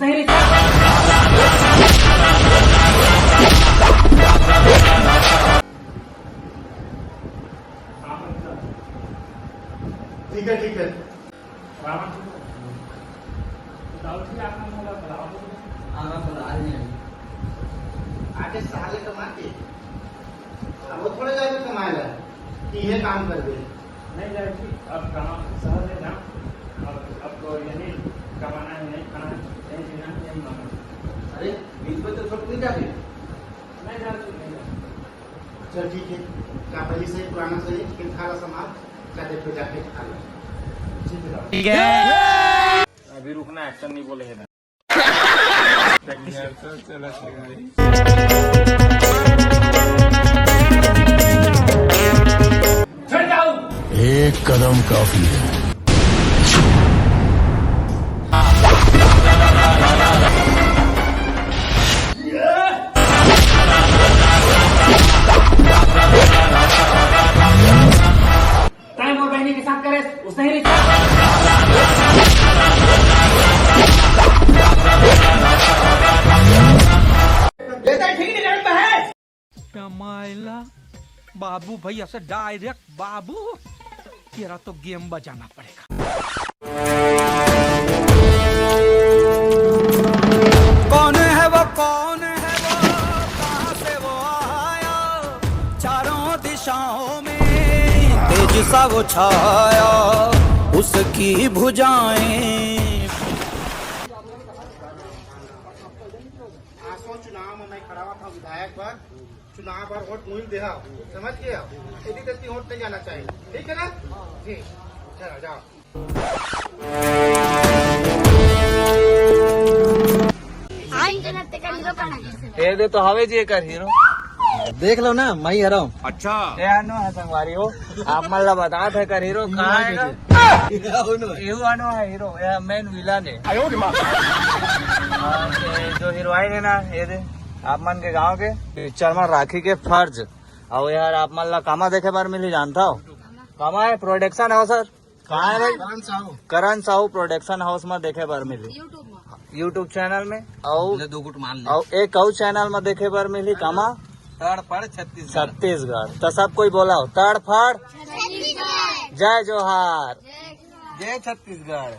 उसने ही ठीक है ठीक है आगे साले कमा के वो थोड़े जाके कमाएगा कि ये काम कर दे नहीं जाएगी। अब कमा शहर है ना, अब तो यही कमाना है, नहीं खाना है, यही जीना है, यही मांगना है। अरे बीच में तो छोड़ नहीं जाते नहीं जाती नहीं जाती। चल ठीक है क्या पहले से पुराना सही फिर खाना सामान जाके फिर जाके खा लो ठीक है अभी रुकना, एक्शन नहीं बोले है ना। चल जाओ, एक कदम काफी है। टाइम और बहनी के साथ करे उसने ही मायला बाबू भैया से डायरेक्ट बाबू तेरा तो गेम बजाना पड़ेगा। कौन है वो कहाँ से वो आया, चारों दिशाओं में तेज सा वो छाया, उसकी भुजाएं। चुनाव में मैं खड़ा हुआ था विधायक पर, चुनाव पर वोट मुहिम दे समझ गया, यदि तक वोट नहीं जाना चाहिए, ठीक है ना जी, चलो जाओ। ये दे तो हवे जी कर हीरो देख लो ना मैं ही हराऊं। अच्छा ये अनु है संगवारी हो आप मतलब बता थे कर हीरो कहाँ है यू अनु है हीरो, ये मेन विलन है। जो हीरोइन है ना ये दे आप मन के गांव के पिक्चर में राखी के फर्ज और यार आप मन ला कामा देखे बार मिली जानता हो कामा है प्रोडक्शन हाउस सर कहाँ है भाई करण साहू प्रोडक्शन हाउस में देखे बार मिली यूट्यूब चैनल में और एक और चैनल में देखे बार मिली कामा तड़पड़ छत्तीसगढ़। तो सब कोई बोला हो तड़फड़ जय जोहार जय छत्तीसगढ़।